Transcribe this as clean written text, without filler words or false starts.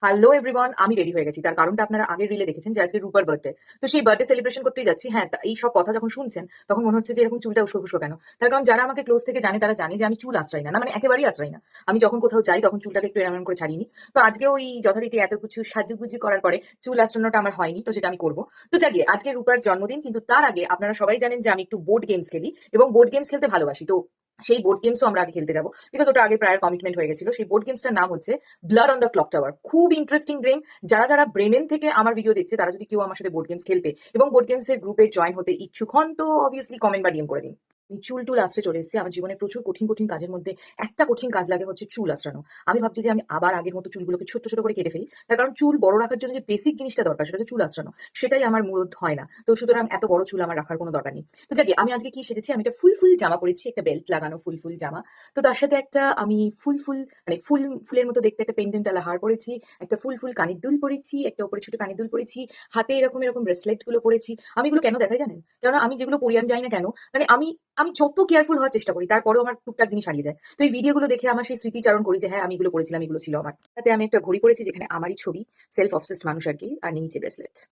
Hello everyone, আমি ready হয়ে গেছি। তার কারণটা আপনারা আগের রিলে দেখেছেন যে আজকে রূপার বার্থডে। তো সেই বার্থডে সেলিব্রেশন করতেই যাচ্ছি। হ্যাঁ, এই সব কথা যখন শুনছেন তখন মনে হচ্ছে যে এরকম চুলটা উস্কো খুস্কো কেন। তার কারণ যারা আমাকে ক্লোজ থেকে জানে তারা জানে যে আমি চুল আশ্রয় না, মানে একেবারেই আশ্রয় না। আমি যখন কোথাও যাই তখন চুলটাকে একটু এরম করে ছাড়িয়ে নিই। তো আজকে ওই যথারীতি এত কিছু সাজুগুজু করার পরে চুল আশ্রানোটা আমার হয়নি, তো সেটা আমি করবো। তো জাগিয়ে আজকে রূপার জন্মদিন, কিন্তু তার আগে আপনারা সবাই জানেন যে আমি একটু বোর্ড গেমস খেলি এবং বোর্ড গেমস খেলতে ভালোবাসি। তো সেই বোর্ড গেমসও আমরা আগে খেলতে যাবো, বিকজ ওটা আগে প্রায় কমিটমেন্ট হয়ে গেছিল। সেই বোর্ড গেমসটার নাম হচ্ছে blood on the clock tower. খুব ইন্টারেস্টিং গেম। যারা যারা ব্রেমেন থেকে আমার ভিডিও দেখছে তারা যদি কেউ আমার সাথে বোর্ড গেমস খেলতে এবং বোর্ড গেমস এর গ্রুপে জয়েন হতে ইচ্ছুক হন, তো অবভিয়াসলি কমেন্ট বা ডিএম করে দিন। এই চুল টুল আসতে চলে এসেছে আমার জীবনে। প্রচুর কঠিন কঠিন কাজের মধ্যে একটা কঠিন কাজ লাগে হচ্ছে চুল আঁচড়ানো। আমি ভাবছি যে আমি আবার আগের মতো চুলগুলোকে ছোট ছোট করে কেটে ফেলি। তার কারণ চুল বড় রাখার জন্য যে বেসিক জিনিসটা দরকার সেটা হচ্ছে চুল আঁচড়ানো। সেটাই আমার মূলত হয় না। তো সুতরাং এত বড় চুল আমার রাখার কোনো দরকার নেই। তো যাকে আমি আজকে কি সেজেছি, আমি একটা ফুল ফুল জামা পরেছি, একটা বেল্ট লাগানো ফুল ফুল জামা। তো তার সাথে একটা আমি ফুল ফুল মানে ফুল ফুলের মতো দেখতে একটা পেন্ডেন্ট আলা হার পরেছি, একটা ফুল ফুল কানের দুল পরেছি, একটা উপরে ছোট কানের দুল পরেছি, হাতে এরকম এরকম ব্রেসলেট গুলো পরেছি। আমি এগুলো কেন দেখাই জানেন? কারণ আমি যেগুলো পরি আমি জানি না কেন, মানে আমি আমি যত কেয়ারফুল হওয়ার চেষ্টা করি তারপরেও আমার টুকটাক জিনিস হারিয়ে যায়। তো এই ভিডিওগুলো দেখে আমার সেই স্মৃতিচারণ করি যে হ্যাঁ আমি এগুলো পড়েছিলাম, এগুলো ছিল আমার। তাতে আমি একটা ঘড়ি পড়েছি যেখানে আমারই ছবি, সেলফ অবসেসড মানুষ আর কি, আর নিচে ব্রেসলেট।